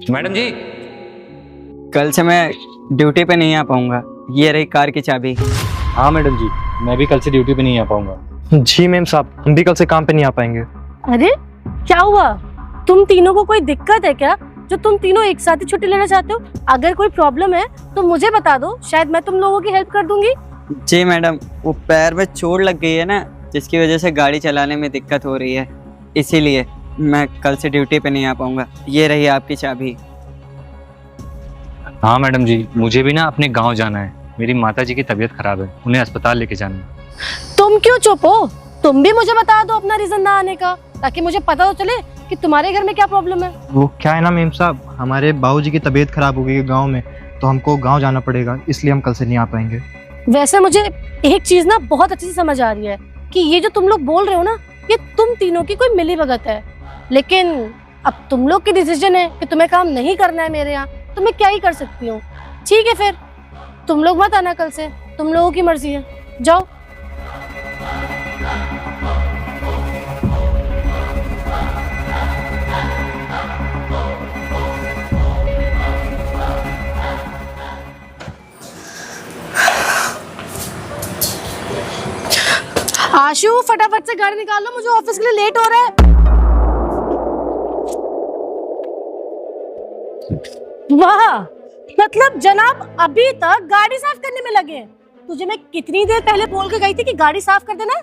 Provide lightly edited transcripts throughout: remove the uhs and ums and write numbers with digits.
Madam जी। कल से मैं ड्यूटी पे नहीं आ पाऊंगा। ये रही कार की चाबी। हाँ मैडम जी, मैं भी कल से ड्यूटी पे नहीं आ पाऊंगा। जी मैम साहब, हम भी कल से काम पे नहीं आ पाएंगे। अरे क्या हुआ? तुम तीनों को कोई दिक्कत है क्या जो तुम तीनों एक साथ ही छुट्टी लेना चाहते हो? अगर कोई प्रॉब्लम है तो मुझे बता दो, शायद मैं तुम लोगों की हेल्प कर दूंगी। जी मैडम, वो पैर में चोट लग गई है ना, जिसकी वजह से गाड़ी चलाने में दिक्कत हो रही है, इसीलिए मैं कल से ड्यूटी पे नहीं आ पाऊंगा। ये रही आपकी चाबी। हाँ मैडम जी, मुझे भी ना अपने गांव जाना है। मेरी माता जी की तबीयत खराब है, उन्हें अस्पताल लेके जाना है। तुम क्यों चुप हो? तुम भी मुझे बता दो अपना रीजन ना आने का, ताकि मुझे पता तो चले कि तुम्हारे घर में क्या प्रॉब्लम है। वो क्या है ना मैम साहब, हमारे बाबूजी की तबीयत खराब हो गई है गाँव में, तो हमको गाँव जाना पड़ेगा, इसलिए हम कल से नहीं आ पाएंगे। वैसे मुझे एक चीज ना बहुत अच्छी से समझ आ रही है कि ये जो तुम लोग बोल रहे हो ना, ये तुम तीनों की कोई मिली भगत है। लेकिन अब तुम लोग की डिसीजन है कि तुम्हें काम नहीं करना है मेरे यहाँ, तो मैं क्या ही कर सकती हूँ। ठीक है, फिर तुम लोग मत आना कल से, तुम लोगों की मर्जी है, जाओ। आशु, फटाफट से गाड़ी निकाल लो, मुझे ऑफिस के लिए लेट हो रहा है। वाह, मतलब जनाब अभी तक गाड़ी साफ करने में लगे हैं। तुझे मैं कितनी देर पहले बोल के गई थी कि गाड़ी साफ कर देना।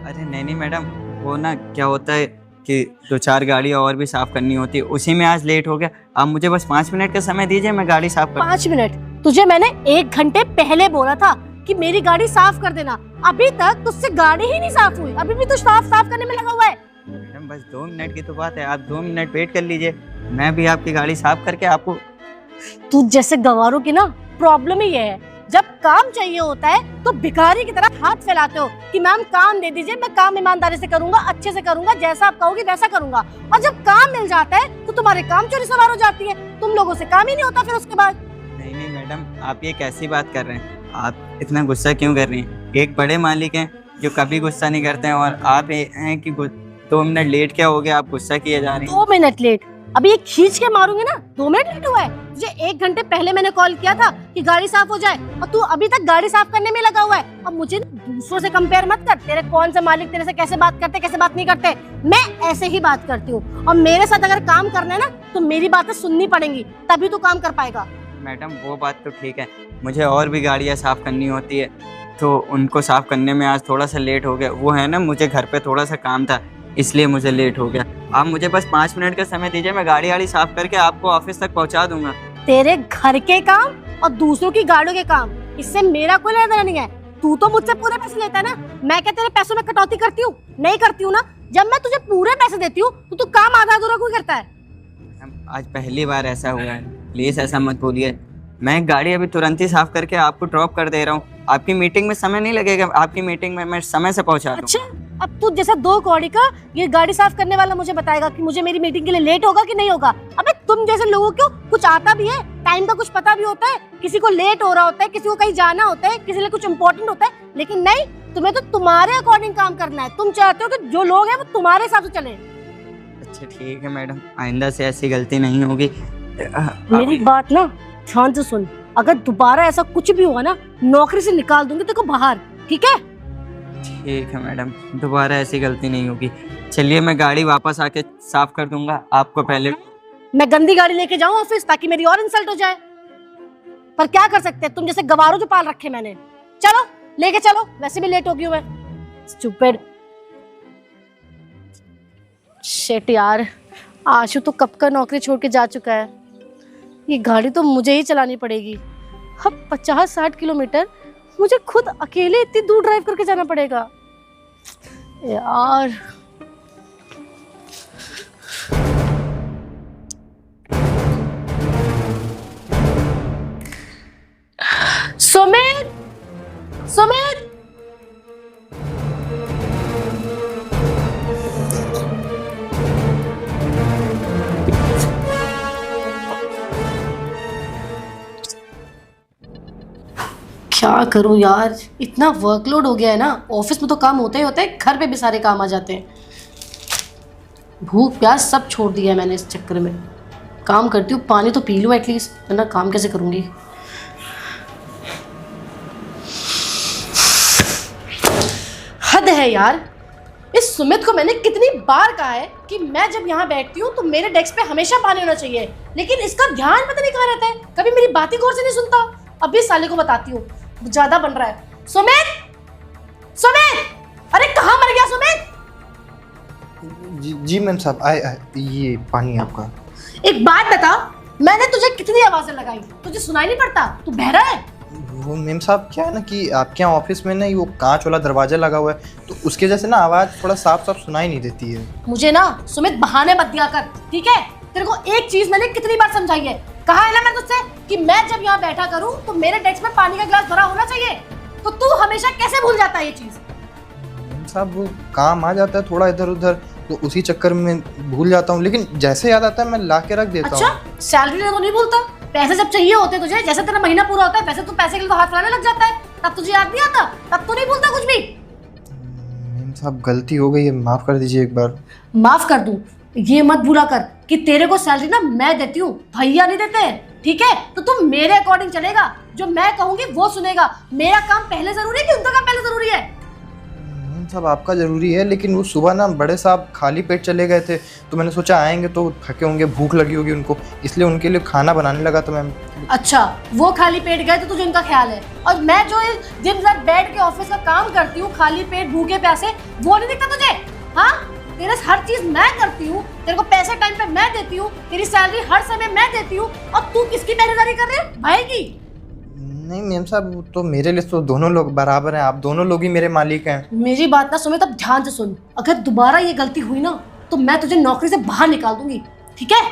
अरे नहीं मैडम, वो ना क्या होता है कि 2-4 गाड़ी और भी साफ करनी होती है, उसी में आज लेट हो गया। आप मुझे बस 5 मिनट का समय दीजिए, मैं गाड़ी साफ कर। 5 मिनट? तुझे मैंने 1 घंटे पहले बोला था कि मेरी गाड़ी साफ कर देना। अभी तक तुझसे गाड़ी ही नहीं साफ हुई, अभी भी तू साफ करने में लगा हुआ है। मैडम बस 2 मिनट की तो बात है, आप 2 मिनट वेट कर लीजिए, मैं भी आपकी गाड़ी साफ करके आपको। तू जैसे गंवारों की ना प्रॉब्लम ही ये है, जब काम चाहिए होता है तो भिखारी की तरह हाथ फैलाते हो कि मैम काम दे दीजिए, मैं काम ईमानदारी से करूंगा, अच्छे से करूंगा, जैसा आप कहोगे वैसा करूंगा। और जब काम मिल जाता है तो तुम्हारे काम चोरी सवार हो जाती है, तुम लोगों से काम ही नहीं होता फिर उसके बाद। नहीं मैडम, आप ये कैसी बात कर रहे हैं? आप इतना गुस्सा क्यों कर रही हैं? एक बड़े मालिक हैं जो कभी गुस्सा नहीं करते हैं, और आप ये हैं कि 2 मिनट लेट क्या हो गया, आप गुस्सा किए जा रही हैं। 2 मिनट लेट? अभी ये खींच के मारूंगी ना, 2 मिनट लेट हुआ है? तुझे 1 घंटे पहले मैंने कॉल किया था कि गाड़ी साफ हो जाए, और तू अभी तक गाड़ी साफ करने में लगा हुआ है। अब मुझे दूसरों से कंपेयर मत कर, तेरे कौन से मालिक तेरे से कैसे बात करते कैसे बात नहीं करते, मैं ऐसे ही बात करती हूँ। और मेरे साथ अगर काम करना है ना तो मेरी बातें सुननी पड़ेंगी, तभी तू काम कर पाएगा। मैडम वो बात तो ठीक है, मुझे और भी गाड़ियाँ साफ़ करनी होती है, तो उनको साफ़ करने में आज थोड़ा सा लेट हो गया। वो है ना, मुझे घर पे थोड़ा सा काम था, इसलिए मुझे लेट हो गया। आप मुझे बस 5 मिनट का समय दीजिए, मैं गाड़ी साफ़ करके आपको ऑफिस तक पहुंचा दूंगा। तेरे घर के काम और दूसरों की गाड़ियों के काम, इससे मेरा कोई लेना देना नहीं है। तू तो मुझसे पूरे पैसे लेता है ना, मैं क्या तेरे पैसों में कटौती करती हूँ? नहीं करती हूँ ना। जब मैं तुझे पूरे पैसे देती हूँ तो तू काम आधा अधूरा क्यों करता है? आज पहली बार ऐसा हुआ है, प्लीज़ ऐसा मत बोलिए। मैं गाड़ी अभी तुरंत ही साफ़ करके आपको ड्रॉप कर दे रहा हूँ। आपकी मीटिंग में समय नहीं लगेगा, आपकी मीटिंग में मैं समय से पहुँचा दूँ। अच्छा, अब तू जैसा 2 कौड़ी का ये गाड़ी साफ करने वाला मुझे बताएगा कि मुझे मेरी मीटिंग के लिए लेट होगा कि नहीं होगा? अबे तुम जैसे लोगों को कुछ आता भी है, टाइम का कुछ पता भी होता है। किसी को लेट हो रहा होता है, किसी को कहीं जाना होता है, किसी लिए कुछ इम्पोर्टेंट होता है, लेकिन नहीं, तुम्हें तो तुम्हारे अकॉर्डिंग काम करना है। तुम चाहते हो कि जो लोग हैं वो तुम्हारे हिसाब से चले। अच्छा ठीक है मैडम, आइंदा से ऐसी गलती नहीं होगी। मेरी बात ना ध्यान से सुन, अगर दोबारा ऐसा कुछ भी हुआ ना, नौकरी से निकाल दूंगी तेरे को बाहर, ठीक है? ठीक है मैडम, दोबारा ऐसी गलती नहीं होगी। चलिए मैं गाड़ी वापस आके साफ कर दूंगा। आपको पहले मैं गंदी गाड़ी लेके जाऊं ऑफिस ताकि मेरी और इंसल्ट हो जाए? पर क्या कर सकते हैं, तुम जैसे गवारों जो पाल रखे मैंने। चलो लेके चलो, वैसे भी लेट हो गई हूं मैं। स्टूपिड शिट यार, आशु तो कब का नौकरी छोड़ के जा चुका है। ये गाड़ी तो मुझे ही चलानी पड़ेगी। अब 50-60 किलोमीटर मुझे खुद अकेले इतनी दूर ड्राइव करके जाना पड़ेगा यार। सुमित, सुमित, क्या करूं यार, इतना वर्कलोड हो गया है ना। ऑफिस में तो काम होता ही होता है, घर पे भी सारे काम आ जाते हैं। भूख प्यास सब छोड़ दिया है मैंने इस चक्कर में। काम करती हूँ, पानी तो पी लूँ एटलीस्ट, वरना काम कैसे करूँगी। हद है यार, इस सुमित को मैंने कितनी बार कहा है कि मैं जब यहाँ बैठती हूँ तो मेरे डेस्क पे हमेशा पानी होना चाहिए, लेकिन इसका ध्यान पता नहीं कहाँ रहता है, कभी मेरी बात ही गौर से नहीं सुनता। अभी इस साले को बताती हूँ, ज्यादा बन रहा है। सुमित, सुमित, अरे कहाँ मर गया सुमित? जी मैम साहब, आए ये पानी आपका। एक बात बता, मैंने तुझे कितनी आवाजें लगाई, तुझे सुनाई नहीं पड़ता? तू बहरा है? वो मैम साहब क्या है ना कि आपके यहाँ ऑफिस में ना वो कांच वाला दरवाजा लगा हुआ है, तो उसके वजह से ना आवाज़ थोड़ा साफ साफ सुनाई नहीं देती है। मुझे ना सुमित बहाने मत दिया कर, ठीक है? तेरे को एक चीज मैंने कितनी बार समझाई है, कहा है ना मैं तुझसे कि मैं जब यहाँ बैठा करूँ तो मेरे डेस्क में पानी का गिलास भरा होना चाहिए, तो तू हमेशा कैसे भूल जाता है ये चीज? मैम साहब वो काम आ जाता है थोड़ा इधर उधर, तो उसी चक्कर में भूल जाता हूँ, लेकिन जैसे याद आता है मैं ला के रख देता हूँ। अच्छा, सैलरी तो नहीं भूलता? पैसे जब चाहिए होते तुझे, जैसे तेरा महीना पूरा होता है वैसे तू पैसे के लिए तो हाथ फैलाने लग जाता है, तब तुझे याद नहीं आता? तब तो नहीं भूलता कुछ भी? मैम साहब गलती हो गई है, माफ कर दीजिए एक बार। माफ कर दूं? ये मत भूला कर कि तेरे को सैलरी ना मैं देती हूँ, भैया नहीं देते हैं, ठीक है? तो तुम मेरे अकॉर्डिंग चलेगा, जो मैं कहूंगी वो सुनेगा। मेरा काम पहले जरूरी है कि उनका काम पहले जरूरी है? मैम साहब आपका जरूरी है, लेकिन वो सुबह ना बड़े साहब खाली पेट चले गए थे, तो मैंने सोचा आएंगे तो थके होंगे, भूख लगी होगी उनको, इसलिए उनके लिए खाना बनाने लगा था मैम। अच्छा, वो खाली पेट गए तो तुझे उनका ख्याल है, और मैं जो दिन रात बैठ के ऑफिस का काम करती हूँ खाली पेट भूखे प्यासे, वो नहीं दिखता तुझे? हाँ, तेरे हर चीज मैं करती हूँ, तेरे को पैसे टाइम पे मैं देती हूँ, तेरी सैलरी हर समय मैं देती हूँ, और तू किसकी पहरेदारी कर रहे है? भाई की? नहीं मैम साहब वो तो मेरे लिए तो दोनों लोग बराबर हैं, आप दोनों लोग ही मेरे मालिक हैं। मेरी बात ना सुमित, अब ध्यान से सुन, अगर दोबारा ये गलती हुई ना तो मैं तुझे नौकरी से बाहर निकाल दूंगी, ठीक है?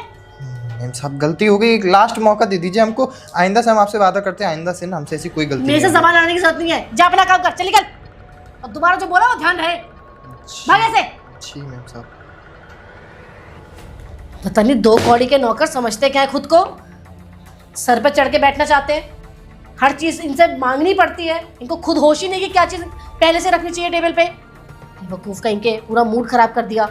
मैम साहब गलती हो गई, एक लास्ट मौका दे दीजिए हमको, आइंदा से हम आपसे वादा करते हैं, आइंदा से ना हमसे ऐसी कोई गलती मेरे से नहीं जबान लड़ाने की जरूरत नहीं है, जा अपना काम कर, चल निकल, और दोबारा जो बोला वो ध्यान रहे, भाग ऐसे। जी मैम साहब। पता नहीं दो कौड़ी के नौकर समझते क्या है खुद को, सर पे चढ़ के बैठना चाहते हैं, हर चीज इनसे मांगनी पड़ती है, इनको खुद होश ही नहीं कि क्या चीज पहले से रखनी चाहिए टेबल पे। बेवकूफ का इनके पूरा मूड खराब कर दिया।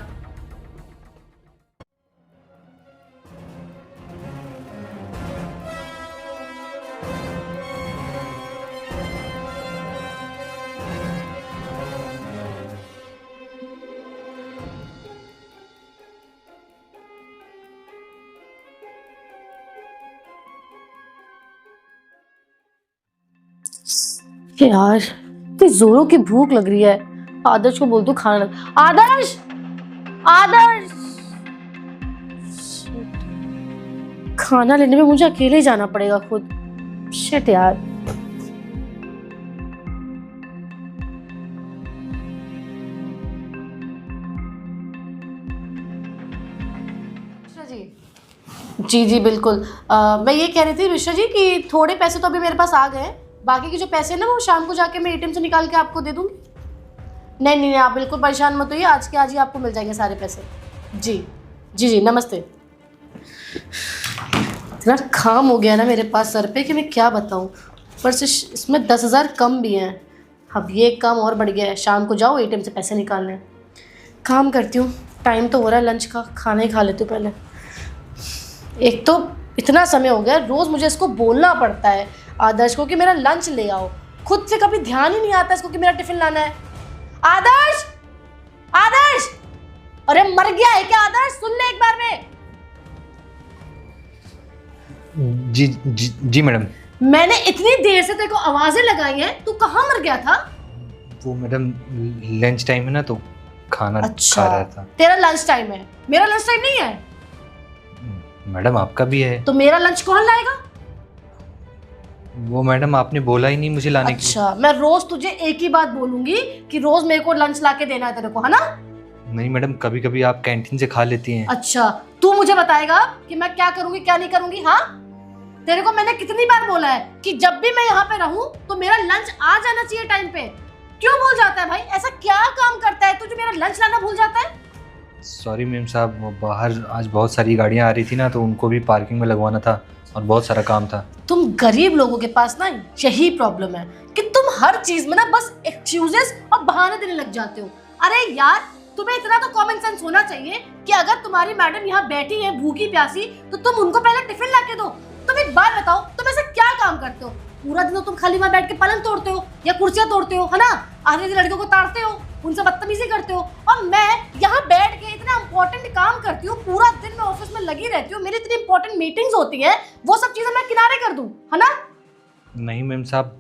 यार इतनी जोरों की भूख लग रही है, आदर्श को बोल दूं खाना लग। आदर्श, आदर्श, खाना लेने में मुझे अकेले ही जाना पड़ेगा खुद। शिट यार। जी जी बिल्कुल। मैं ये कह रही थी मिश्रा जी कि थोड़े पैसे तो अभी मेरे पास आ गए हैं, बाकी के जो पैसे हैं ना वो शाम को जाके मैं एटीएम से निकाल के आपको दे दूंगी। नहीं नहीं आप बिल्कुल परेशान मत होइए, आज के आज ही आपको मिल जाएंगे सारे पैसे। जी जी जी नमस्ते। इतना काम हो गया ना मेरे पास सर पे कि मैं क्या बताऊँ, पर से इसमें 10,000 कम भी हैं। अब ये एक काम और बढ़ गया है, शाम को जाओ एटीएम से पैसे निकालने। काम करती हूँ, टाइम तो हो रहा है लंच का, खाना ही खा लेती हूँ पहले। एक तो इतना समय हो गया, रोज़ मुझे इसको बोलना पड़ता है आदर्श को कि मेरा लंच ले आओ, खुद से कभी ध्यान ही नहीं आता इसको कि मेरा टिफिन लाना है। आदर्श, आदर्श, अरे मर गया है क्या आदर्श? सुन ले एक बार में। जी जी जी मैडम। मैंने इतनी देर से तेरे को आवाजें लगाई हैं, तू कहाँ मर गया था? वो मैडम लंच टाइम है ना तो खाना अच्छा, खा रहा था। तेरा लंच टाइम है, मेरा लंच टाइम नहीं है। मैडम आपका भी है। तो मेरा लंच कौन लाएगा? वो मैडम आपने बोला ही नहीं मुझे लाने अच्छा, मैं रोज तुझे एक ही बात बोलूंगी कि रोज मेरे को लंच ला के देना है तेरे को, है ना? नहीं मैडम, कभी कभी आप कैंटीन से खा लेती हैं। अच्छा, तू मुझे बताएगा कि मैं क्या करूंगी क्या नहीं करूंगी? हाँ, तेरे को मैंने कितनी बार बोला है कि जब भी मैं यहाँ पे रहूं तो मेरा लंच आ जाना चाहिए टाइम पे। क्यों भूल जाता है भाई? ऐसा क्या काम करता है तू जो मेरा लंच लाना भूल जाता है? सॉरी मैम साहब, वो बाहर आज बहुत सारी गाड़ियाँ आ रही थी ना तो उनको भी पार्किंग में लगवाना था और बहुत सारा काम था। तुम गरीब लोगों के पास ना यही प्रॉब्लम है कि तुम हर चीज में ना बस एक्सक्यूजेस और बहाने देने लग जाते हो। अरे यार, तुम्हें इतना तो कॉमन सेंस होना चाहिए कि अगर तुम्हारी मैडम यहाँ बैठी है भूखी प्यासी तो तुम उनको पहले टिफिन ला के दो। तुम एक बात बताओ, तुम ऐसा क्या काम करते हो? पूरा दिन तो तुम खाली वहाँ बैठ के पलंग तोड़ते हो या कुर्सियां तोड़ते हो, है ना? आधे दिन लड़कियों को ताड़ते हो, उनसे बदतमीजी करते हो, और मैं यहाँ बैठ के इतना इंपॉर्टेंट काम करती हूँ, पूरा दिन मैं ऑफिस में लगी रहती हूँ, मेरी इतनी इंपॉर्टेंट मीटिंग्स होती है, वो सब चीजें मैं किनारे कर दूं, है ना? नहीं मैम साहब,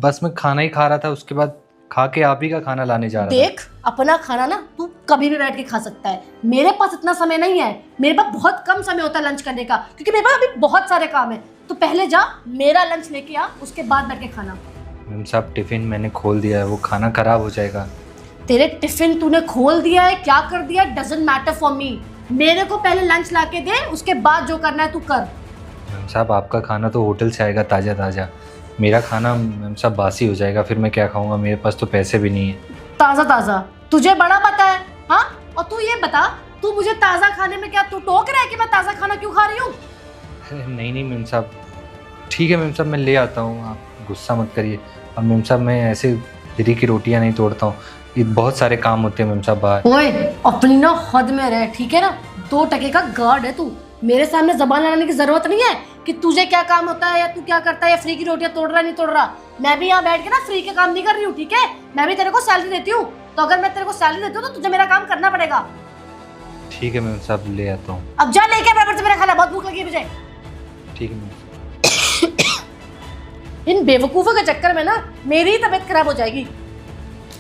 बस मैं खाना ही खा रहा था, उसके बाद खा के आप ही का खाना लाने जा रहा था। देख, अपना खाना ना तू कभी भी बैठ के खा सकता है, मेरे पास इतना समय नहीं है, मेरे पास बहुत कम समय होता है लंच करने का, क्योंकि मेरे पास अभी बहुत सारे काम है। तो पहले जा मेरा लंच लेके आ, उसके बाद बैठ के खाना। मैम साहब टिफिन मैंने खोल दिया है, वो खाना खराब हो जाएगा। तेरे टिफिन तूने खोल दिया है, क्या कर दिया, डजंट मैटर फॉर मी। मेरे को पहले लंच ला के दे, उसके बाद जो करना है तू कर। मैम साहब आपका खाना तो होटल से आएगा ताज़ा ताज़ा, मेरा खाना मैम साहब बासी हो जाएगा, फिर मैं क्या खाऊंगा, मेरे पास तो पैसे भी नहीं है। ताज़ा ताज़ा तुझे बड़ा पता है, हाँ? और तू ये बता, तू मुझे ताज़ा खाने में क्या तू टोक रहा है कि मैं ताज़ा खाना क्यों खा रही हूँ? नहीं नहीं मैम साहब, ठीक है मैम साहब, मैं ले आता हूँ, आप गुस्सा मत करिए। और मैम साहब मैं ऐसे फ्री की रोटियाँ नहीं तोड़ता हूँ, ये बहुत सारे काम होते हैं मैम साहब बाहर। ओए, अपनी ना हद में रह, ठीक है ना? 2 टके का गार्ड है तू, मेरे सामने जबान लड़ाने की जरूरत नहीं है कि तुझे क्या काम होता है या तू क्या करता है या फ्री की रोटियां तोड़ रहा नहीं तोड़ रहा। मैं भी यहाँ बैठ के ना फ्री के काम नहीं कर रही हूँ, ठीक है? मैं भी तेरे को सैलरी देती हूँ, तो अगर मैं तेरे को सैलरी देती हूँ तो तुझे मेरा काम करना पड़ेगा। ठीक है मैम साहब, ले आता हूँ। अब जा लेके बराबर से मेरा खाना, बहुत भूख लगी है मुझे। ठीक है मैम। इन बेवकूफों के चक्कर में ना मेरी ही तबीयत खराब हो जाएगी।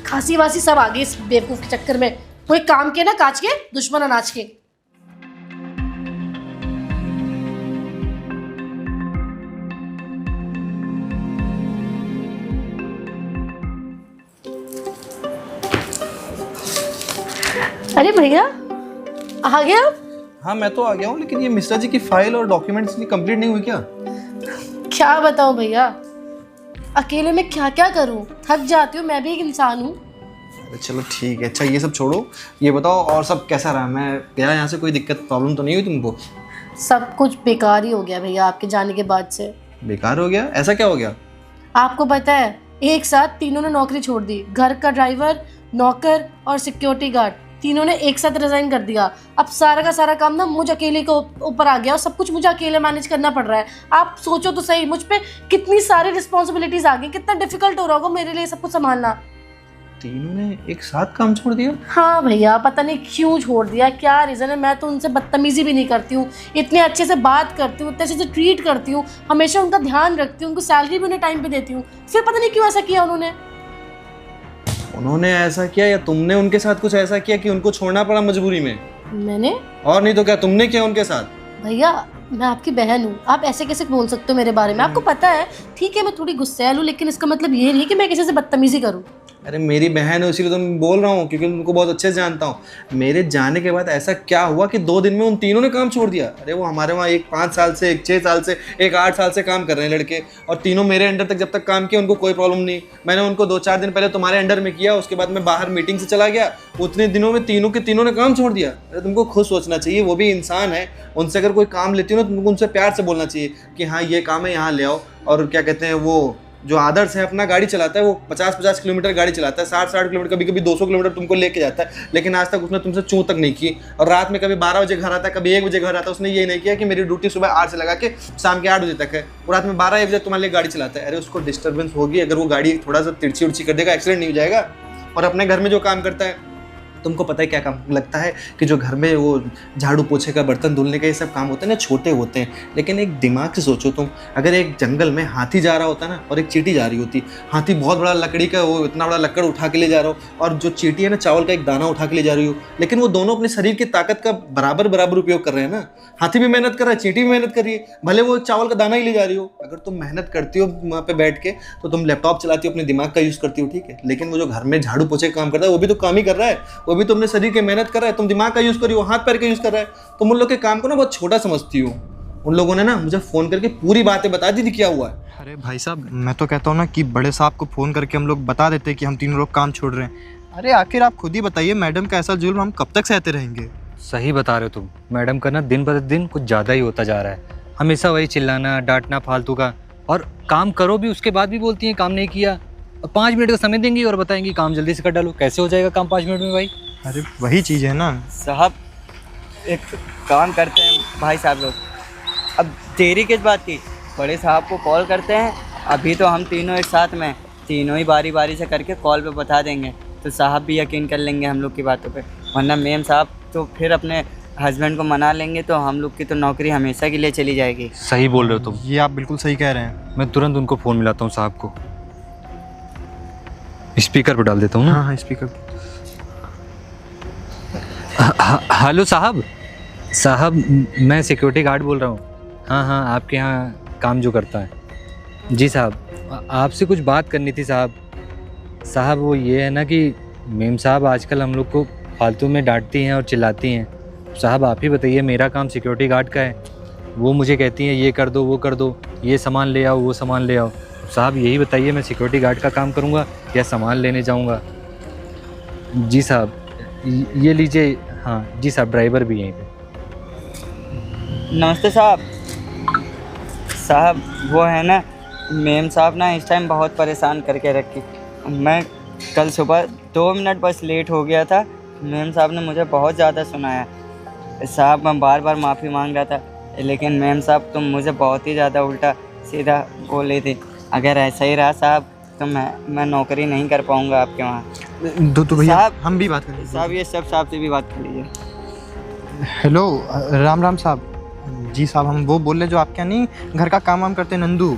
खांसी वासी सब आ गई इस बेवकूफ के चक्कर में। कोई काम के ना काज के, दुश्मन अनाज के। अरे भैया आ गया आप? हाँ मैं तो आ गया हूँ, लेकिन ये मिश्रा जी की फाइल और डॉक्यूमेंट्स कंप्लीट नहीं हुई क्या? क्या बताऊं भैया, अकेले में क्या क्या करूं, थक जाती हूँ, मैं भी एक इंसान हूँ। अरे चलो ठीक है, अच्छा ये सब छोड़ो, ये बताओ और सब कैसा रहा? मैं गया यहाँ से, कोई दिक्कत प्रॉब्लम तो नहीं हुई तुमको? सब कुछ बेकार ही हो गया भैया आपके जाने के बाद से। बेकार हो गया? ऐसा क्या हो गया? आपको पता है, एक साथ तीनों ने नौकरी छोड़ दी, घर का ड्राइवर, नौकर और सिक्योरिटी गार्ड, तीनों ने एक साथ रिजाइन कर दिया। अब सारा का सारा काम ना मुझ अकेले को ऊपर आ गया और सब कुछ मुझे अकेले मैनेज करना पड़ रहा है। आप सोचो तो सही, मुझ पे कितनी सारी रिस्पॉन्सिबिलिटीज आ गई, कितना डिफिकल्ट हो रहा होगा मेरे लिए सब कुछ संभालना। तीनों ने एक साथ काम छोड़ दिया? हाँ भैया, पता नहीं क्यों छोड़ दिया, क्या रीज़न है। मैं तो उनसे बदतमीजी भी नहीं करती हूँ, इतने अच्छे से बात करती हूँ, इतने अच्छे से ट्रीट करती हूँ, हमेशा उनका ध्यान रखती हूँ, उनको सैलरी भी उन्हें टाइम पे देती हूँ, फिर पता नहीं क्यों ऐसा किया उन्होंने। उन्होंने ऐसा किया या तुमने उनके साथ कुछ ऐसा किया कि उनको छोड़ना पड़ा मजबूरी में? मैंने? और नहीं तो क्या तुमने किया उनके साथ? भैया मैं आपकी बहन हूँ, आप ऐसे कैसे बोल सकते हो मेरे बारे में? आपको पता है, ठीक है मैं थोड़ी गुस्सैल हूँ, लेकिन इसका मतलब ये नहीं कि मैं किसी से बदतमीजी करूँ। अरे मेरी बहन है इसीलिए तो मैं बोल रहा हूँ, क्योंकि उनको बहुत अच्छे से जानता हूँ। मेरे जाने के बाद ऐसा क्या हुआ कि 2 दिन में उन तीनों ने काम छोड़ दिया? अरे वो हमारे वहाँ एक 5 साल से, एक 6 साल से, एक 8 साल से काम कर रहे हैं लड़के, और तीनों मेरे अंडर तक जब तक काम किया उनको कोई प्रॉब्लम नहीं। मैंने उनको 2-4 दिन पहले तुम्हारे अंडर में किया, उसके बाद मैं बाहर मीटिंग से चला गया, उतने दिनों में तीनों के तीनों ने काम छोड़ दिया। अरे तुमको खुद सोचना चाहिए, वो भी इंसान है, उनसे अगर कोई काम लेती हो ना, तुमको उनसे प्यार से बोलना चाहिए कि हाँ ये काम है, यहाँ ले आओ। और क्या कहते हैं, वो जो आदर्श है अपना गाड़ी चलाता है, वो 50-50 किलोमीटर गाड़ी चलाता है, 60-60 किलोमीटर, कभी कभी 200 किलोमीटर तुमको लेके जाता है, लेकिन आज तक उसने तुमसे चूं तक नहीं की। और रात में कभी 12 बजे घर आता है, कभी 1 बजे घर आता है, उसने ये नहीं किया कि मेरी ड्यूटी सुबह 8 से लगा के शाम के 8 बजे तक है, और रात में 12-1 बजे तुम्हारे लिए गाड़ी चलाता है। अरे उसको डिस्टर्बेंस होगी, अगर वो गाड़ी थोड़ा सा तिरछी उड़छी कर देगा, एक्सीडेंट नहीं हो जाएगा? और अपने घर में जो काम करता है, तुमको पता है क्या काम लगता है कि जो घर में वो झाड़ू पोछे का, बर्तन धुलने का, ये सब काम होते हैं ना, छोटे होते हैं, लेकिन एक दिमाग से सोचो तुम, अगर एक जंगल में हाथी जा रहा होता ना और एक चींटी जा रही होती, हाथी बहुत बड़ा लकड़ी का, वो इतना बड़ा लकड़ उठा के ले जा रहा हो, और जो चींटी है ना चावल का एक दाना उठा के ले जा रही हो, लेकिन वो दोनों अपने शरीर की ताकत का बराबर बराबर उपयोग कर रहे हैं ना। हाथी भी मेहनत कर रहा है, चींटी भी मेहनत कर रही है, भले वो चावल का दाना ही ले जा रही हो। अगर तुम मेहनत करती हो वहाँ पे बैठ के, तो तुम लैपटॉप चलाती हो, अपने दिमाग का यूज़ करती हो, ठीक है, लेकिन वो जो घर में झाड़ू पोछे का काम करता है, वो भी तो काम ही कर रहा है, वो भी तो अपने शरीर की मेहनत कर रहा है। तुम दिमाग का यूज़ कर रही हो, हाथ पैर का यूज़ कर रहा है, तुम उन लोग के काम को ना बहुत छोटा समझती हो। उन लोगों ने ना मुझे फ़ोन करके पूरी बातें बता दी थी क्या हुआ है। अरे भाई साहब, मैं तो कहता हूँ ना कि बड़े साहब को फ़ोन करके हम लोग बता देते कि हम तीनों लोग काम छोड़ रहे हैं। अरे आखिर आप खुद ही बताइए, मैडम का ऐसा जुल्म हम कब तक सहते रहेंगे? सही बता रहे हो तुम, मैडम का ना दिन ब दिन कुछ ज़्यादा ही होता जा रहा है, हमेशा वही चिल्लाना डांटना फालतू का, और काम करो भी उसके बाद भी बोलती हैं काम नहीं किया। 5 मिनट का समय देंगी और बताएंगी काम जल्दी से कर डालो। कैसे हो जाएगा काम 5 मिनट में भाई? अरे वही चीज़ है ना। साहब एक काम करते हैं भाई साहब लोग, अब देरी किस बात की, बड़े साहब को कॉल करते हैं। अभी तो हम तीनों एक साथ में, तीनों ही बारी बारी से करके कॉल पे बता देंगे, तो साहब भी यकीन कर लेंगे हम लोग की बातों पे। वरना मेम साहब तो फिर अपने हस्बैंड को मना लेंगे, तो हम लोग की तो नौकरी हमेशा के लिए चली जाएगी। सही बोल रहे हो तुम। ये आप बिल्कुल सही कह रहे हैं। मैं तुरंत उनको फ़ोन मिलाता हूँ साहब को, स्पीकर पर डाल देता हूँ ना। हाँ हाँ, स्पीकर। हेलो साहब। साहब मैं सिक्योरिटी गार्ड बोल रहा हूँ। हाँ हाँ, आपके यहाँ काम जो करता है। जी साहब, आपसे कुछ बात करनी थी साहब। साहब वो ये है ना कि मेम साहब आजकल हम लोग को फालतू में डांटती हैं और चिल्लाती हैं। साहब आप ही बताइए, मेरा काम सिक्योरिटी गार्ड का है। वो मुझे कहती हैं ये कर दो, वो कर दो, ये सामान ले आओ, वो सामान ले आओ। साहब यही बताइए, मैं सिक्योरिटी गार्ड का काम करूँगा या सामान लेने जाऊँगा? जी साहब, ये लीजिए। हाँ जी साहब, ड्राइवर भी यहीं पे। नमस्ते साहब। साहब वो है ना, मेम साहब ना इस टाइम बहुत परेशान करके रखी। मैं कल सुबह 2 मिनट बस लेट हो गया था, मेम साहब ने मुझे बहुत ज़्यादा सुनाया। साहब मैं बार बार माफ़ी मांग रहा था, लेकिन मेम साहब तुम मुझे बहुत ही ज़्यादा उल्टा सीधा बोले थे। अगर ऐसा ही रहा साहब तो मैं नौकरी नहीं कर पाऊँगा आपके वहाँ। तो भैया साहब, हम भी बात करें। साहब ये सब साहब से भी बात कर लीजिए। हेलो, राम राम साहब। जी साहब, हम वो बोल रहे जो आपके यहाँ नहीं घर का काम वाम करते हैं, नंदू।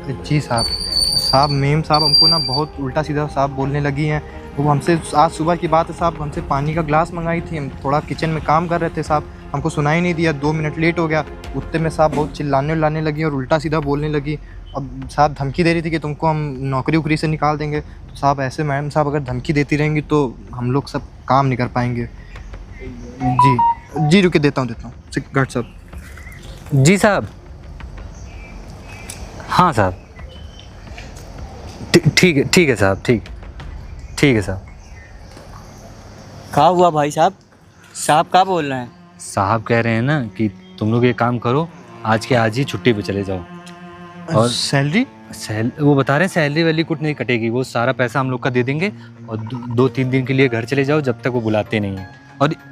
जी साहब। साहब मेम साहब हमको ना बहुत उल्टा सीधा साहब बोलने लगी हैं। वो हमसे आज सुबह की बात है साहब, हमसे पानी का ग्लास मंगाई थी। हम थोड़ा किचन में काम कर रहे थे साहब, हमको सुनाई नहीं दिया, 2 मिनट लेट हो गया। उतने में साहब बहुत चिल्लाने उल्लाने लगी और उल्टा सीधा बोलने लगी। अब साहब धमकी दे रही थी कि तुमको हम नौकरी उकरी से निकाल देंगे। तो साहब ऐसे मैडम साहब अगर धमकी देती रहेंगी तो हम लोग सब काम नहीं कर पाएंगे। जी रुके, देता हूँ गार्ड साहब। जी साहब। हाँ साहब, ठीक है साहब, ठीक है साहब। क्या हुआ भाई साहब? साहब क्या बोल रहे हैं? साहब कह रहे हैं ना कि तुम लोग एक काम करो, आज के आज ही छुट्टी पे चले जाओ। और सैलरी? वो बता रहे हैं सैलरी वैली कुछ नहीं कटेगी, वो सारा पैसा हम लोग का दे देंगे और 2-3 दिन के लिए घर चले जाओ जब तक वो बुलाते नहीं हैं।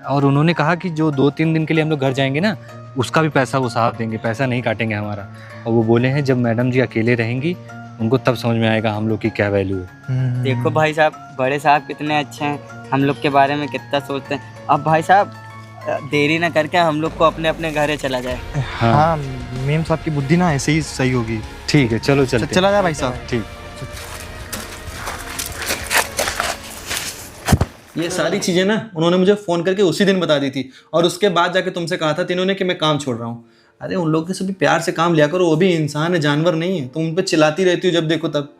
और उन्होंने कहा कि जो 2-3 दिन के लिए हम लोग घर जाएंगे ना, उसका भी पैसा वो साहब देंगे, पैसा नहीं काटेंगे हमारा। और वो बोले हैं जब मैडम जी अकेले रहेंगी उनको तब समझ में आएगा हम लोग की क्या वैल्यू है। देखो भाई साहब, बड़े साहब कितने अच्छे हैं, हम लोग के बारे में कितना सोचते हैं। अब भाई साहब देरी ना करके हम लोग को अपने अपने घरे चला जाए। हाँ, मेम साहब की बुद्धि ना ऐसे ही सही होगी। ठीक है, चलो चलते। चला जाए भाई साहब। ठीक। ये सारी चीज़ें ना उन्होंने मुझे फ़ोन करके उसी दिन बता दी थी, और उसके बाद जाके तुमसे कहा था तीनों ने कि मैं काम छोड़ रहा हूँ। अरे उन लोगों के सभी प्यार से काम लिया करो, वो भी इंसान है, जानवर नहीं है। तुम उन पर चिल्लाती रहती हो जब देखो तब।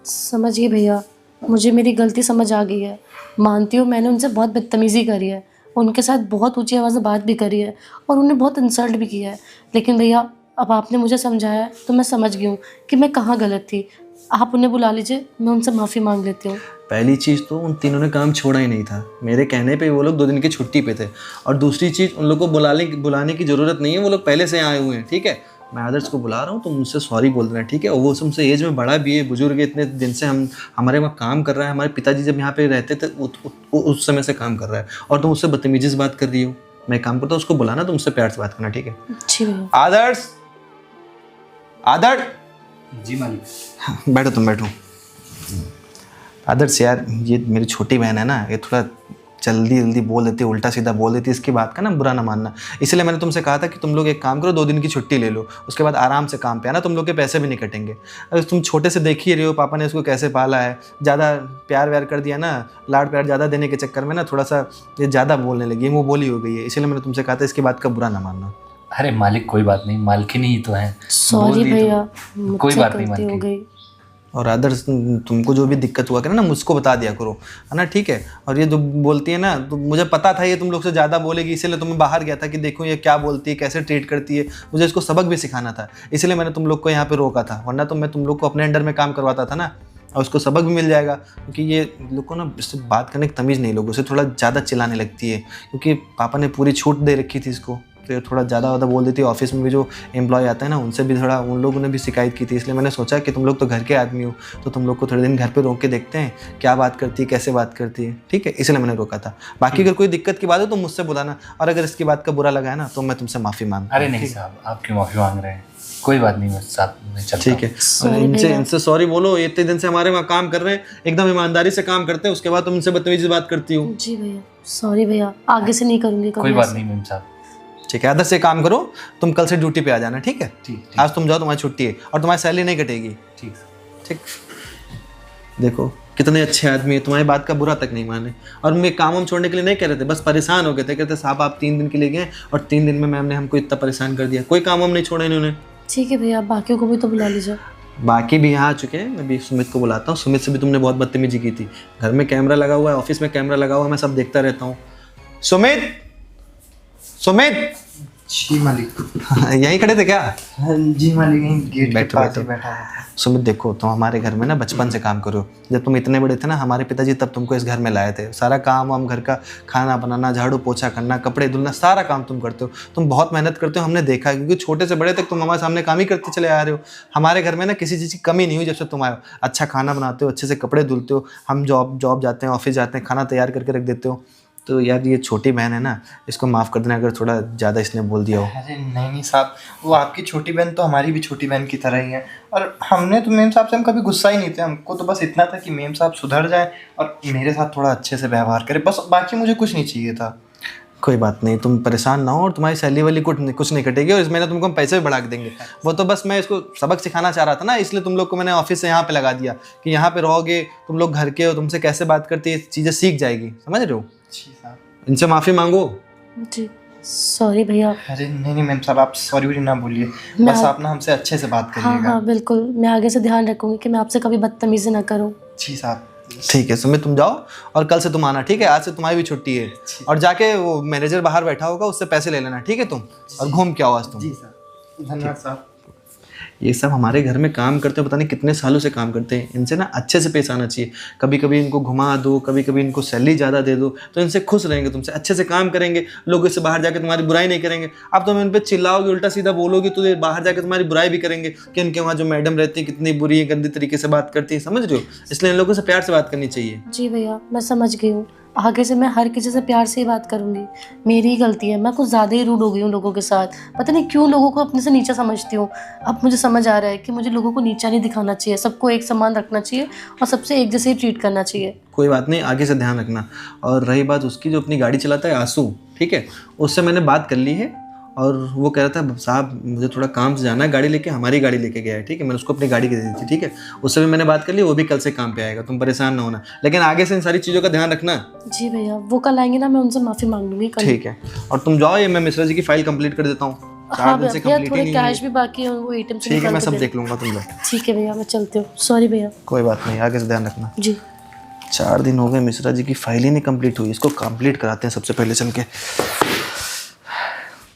समझिए भैया, मुझे मेरी गलती समझ आ गई है। मानती हूँ मैंने उनसे बहुत बदतमीज़ी करी है, उनके साथ बहुत ऊंची आवाज़ में बात भी करी है और उन्हें बहुत इंसल्ट भी किया है। लेकिन भैया अब आपने मुझे समझाया तो मैं समझ गई हूँ कि मैं कहाँ गलत थी। आप उन्हें बुला लीजिए, मैं उनसे माफ़ी मांग लेती हूँ। पहली चीज़ तो उन तीनों ने काम छोड़ा ही नहीं था, मेरे कहने पे वो लोग 2 दिन की छुट्टी पे थे। और दूसरी चीज़, उन लोग को बुलाने की ज़रूरत नहीं है, वो लोग पहले से आए हुए हैं। ठीक है, मैं आदर्श को बुला रहा हूँ, तुम मुझसे सॉरी बोल रहे हैं। ठीक है, वो तुमसे एज में बड़ा भी है, बुजुर्ग है, इतने दिन से हमारे वहाँ काम कर रहा है। हमारे पिताजी जब यहाँ पे रहते थे वो उस समय से काम कर रहा है, और तुम उससे बदतमीजी से बात कर रही हो। मैं काम करता हूँ, उसको बुलाना, तुम उससे प्यार से बात करना। ठीक है? जी भैया। आदर्श, जी मालिक। हाँ, बैठो, तुम बैठो। आदर्श यार, ये मेरी छोटी बहन है ना, ये थोड़ा जल्दी बोल देती है, उल्टा सीधा बोल देती है। इसकी बात का ना बुरा ना मानना। इसलिए मैंने तुमसे कहा था कि तुम लोग एक काम करो, 2 दिन की छुट्टी ले लो, उसके बाद आराम से काम पे आना, तुम लोग के पैसे भी नहीं कटेंगे। अगर तुम छोटे से देख ही रहे हो पापा ने इसको कैसे पाला है, ज़्यादा प्यार व्यार कर दिया ना, लाड प्यार ज़्यादा देने के चक्कर में ना थोड़ा सा ये ज़्यादा बोलने लगी है, मुँह बोली हो गई है। इसलिए मैंने तुमसे कहा था इसकी बात का बुरा ना मानना। अरे मालिक कोई बात नहीं, मालकिन ही तो है। सॉरी भैया, कोई बात नहीं गलती हो मालकिन। गई। और आदर्श, तुमको जो भी दिक्कत हुआ करे ना, मुझको बता दिया करो, है ना? ठीक है? और ये जो बोलती है ना, तो मुझे पता था ये तुम लोग से ज़्यादा बोलेगी, इसीलिए तुम्हें बाहर गया था कि देखो ये क्या बोलती है, कैसे ट्रीट करती है। मुझे इसको सबक भी सिखाना था, इसलिए मैंने तुम लोग को यहाँ पे रोका था, वरना तो मैं तुम लोग को अपने अंडर में काम करवाता था ना, और उसको सबक भी मिल जाएगा। क्योंकि ये लोग को ना इससे बात करने की तमीज़ नहीं, लोगों से थोड़ा ज़्यादा चिल्लाने लगती है, क्योंकि पापा ने पूरी छूट दे रखी थी इसको। तो ये थोड़ा ज़्यादा बोल देती है। ऑफिस में भी जो एम्प्लॉय आता है ना, उनसे भी थोड़ा उन लोगों ने भी शिकायत की थी, इसलिए मैंने सोचा कि तुम लोग तो घर के आदमी हो, तो तुम लोग को थोड़े दिन घर पे रोक के देखते हैं क्या बात करती है, कैसे बात करती है, ठीक है, इसलिए मैंने रोका था। बाकी अगर कोई दिक्कत की बात है तो मुझसे बुलाना, और अगर इसकी बात का बुरा लगा है ना तो मैं तुमसे माफ़ी मांगता हूँ। अरे नहीं साहब, आप क्यों माफ़ी मांग रहे हैं? कोई बात नहीं, बस साहब मैं चलता ठीक है, और इनसे सॉरी बोलो, ये इतने दिन से हमारे वहाँ काम कर रहे हैं, एकदम ईमानदारी से काम करते हैं, उसके बाद तुम उनसे बदतमीजी बात करती हो। जी भैया, सॉरी भैया, आगे से नहीं करूँगी कभी। कोई बात नहीं मैम साहब। ठीक है, आदर से काम करो, तुम कल से ड्यूटी पे आ जाना, ठीक है? ठीक। आज तुम जाओ, तुम्हारी छुट्टी है और तुम्हारी सैलरी नहीं कटेगी। ठीक। ठीक, देखो कितने अच्छे आदमी है, तुम्हारी बात का बुरा तक नहीं माने, और मैं काम छोड़ने के लिए नहीं कह रहे थे, बस परेशान हो गए थे, कहते साहब आप 3 दिन के लिए गए और 3 दिन में मैम ने हमको इतना परेशान कर दिया, कोई काम नहीं छोड़ा इन्होंने। ठीक है भैया, बाकियों को भी तो बुला लीजिए। बाकी भी यहाँ आ चुके हैं, मैं भी सुमित को बुलाता हूँ। सुमित से भी तुमने बहुत बदतमीजी की थी, घर में कैमरा लगा हुआ है, ऑफिस में कैमरा लगा हुआ है, मैं सब देखता रहता हूँ। सुमित, सुमित जी मालिक। यहीं खड़े थे क्या? जी मालिक, यहीं गेट के बैठो, पास ही बैठो। बैठा था। सुमित देखो, तुम हमारे घर में ना बचपन से काम करो, जब तुम इतने बड़े थे ना, हमारे पिताजी तब तुमको इस घर में लाए थे, सारा काम वाम घर का, खाना बनाना, झाड़ू पोछा करना, कपड़े धुलना, सारा काम तुम करते हो, तुम बहुत मेहनत करते हो, हमने देखा है, क्योंकि छोटे से बड़े तक तुम हमारे सामने काम ही करते चले आ रहे हो। हमारे घर में ना किसी चीज़ की कमी नहीं हुई जब से तुम आए हो, अच्छा खाना बनाते हो, अच्छे से कपड़े धुलते हो, हम जॉब जाते हैं, ऑफिस जाते हैं, खाना तैयार करके रख देते हो। तो यार ये छोटी बहन है ना, इसको माफ़ कर देना अगर थोड़ा ज़्यादा इसने बोल दिया हो। अरे नहीं साहब, वो आपकी छोटी बहन तो हमारी भी छोटी बहन की तरह ही है, और हमने तो मेम साहब से हम कभी गुस्सा ही नहीं थे, हमको तो बस इतना था कि मेम साहब सुधर जाए और मेरे साथ थोड़ा अच्छे से व्यवहार करे, बस बाकी मुझे कुछ नहीं चाहिए था। कोई बात नहीं, तुम परेशान ना हो, और तुम्हारी सैलरी वाली कुछ नहीं कटेगी, और इस महीने तुमको हम पैसे भी बढ़ा के देंगे। वो तो बस मैं इसको सबक सिखाना चाह रहा था ना, इसलिए तुम लोग को मैंने ऑफिस से यहाँ पे लगा दिया कि यहाँ पे रहोगे, तुम लोग घर के हो, तुमसे कैसे बात करती है चीज़ें सीख जाएगी, समझ रहे हो? जी साहब। इनसे माफ़ी मांगो। जी सॉरी भैया। अरे नहीं मैम साहब, आप सॉरी ना बोलिए, बस आप ना हमसे अच्छे से बात हाँ करिएगा। हाँ बिल्कुल, मैं आगे से ध्यान रखूंगी कि मैं आपसे कभी बदतमीजी ना करूँ। जी साहब। ठीक है सुमित, तुम जाओ और कल से तुम आना, ठीक है? आज से तुम्हारी भी छुट्टी है, और जाके वो मैनेजर बाहर बैठा होगा, उससे पैसे ले लेना, ठीक है? तुम और घूम के आओ आज तुम। जी साहब, धन्यवाद साहब। ये सब हमारे घर में काम करते हैं, पता नहीं कितने सालों से काम करते हैं, इनसे ना अच्छे से पेश आना चाहिए। कभी कभी इनको घुमा दो, कभी कभी इनको सैलरी ज़्यादा दे दो, तो इनसे खुश रहेंगे, तुमसे अच्छे से काम करेंगे, लोग इससे बाहर जाकर तुम्हारी बुराई नहीं करेंगे। अब तुम इन पर चिल्लाओगे, उल्टा सीधा बोलोगे, तो ये बाहर जाकर तुम्हारी बुराई भी करेंगे कि इनके वहाँ जो मैडम रहती है कितनी बुरी है, गंदी तरीके से बात करती है, समझ रहे हो? इसलिए इन लोगों से प्यार से बात करनी चाहिए। जी भैया, मैं समझ गई हूँ, आगे से मैं हर किसी से प्यार से ही बात करूंगी। मेरी ही गलती है, मैं कुछ ज़्यादा ही रूड हो गई हूँ लोगों के साथ, पता नहीं क्यों लोगों को अपने से नीचा समझती हूँ। अब मुझे समझ आ रहा है कि मुझे लोगों को नीचा नहीं दिखाना चाहिए, सबको एक समान रखना चाहिए और सबसे एक जैसे ही ट्रीट करना चाहिए। कोई बात नहीं, आगे से ध्यान रखना। और रही बात उसकी, जो अपनी गाड़ी चलाता है आंसू, ठीक है, उससे मैंने बात कर ली है, और वो कह रहा था साहब मुझे थोड़ा काम से जाना है, गाड़ी लेके, हमारी गाड़ी लेके गया है, ठीक है? मैंने उसको अपनी गाड़ी दे दी थी, ठीक है? उससे भी मैंने बात कर ली, वो भी कल से काम पे आएगा, तुम परेशान ना होना, लेकिन आगे से इन सारी चीज़ों का ध्यान रखना। जी भैया, वो कल आएंगे ना, मैं उनसे माफ़ी मांग लूँगी कल। ठीक है, और तुम जाओ, ये मैं मिश्रा जी की फाइल कंप्लीट कर देता हूँ। हाँ भैया, थोड़े कैश भी बाकी है, वो ATM से ठीक है, निकाल मैं के सब दे देख लूँगा, तुम लोग। ठीक है भैया, मैं चलती हूँ, सॉरी भैया। कोई बात नहीं, आगे से ध्यान रखना। जी 4 दिन हो गए मिश्रा जी की फाइल ही नहीं कंप्लीट हुई, इसको कंप्लीट कराते हैं सबसे पहले चल के।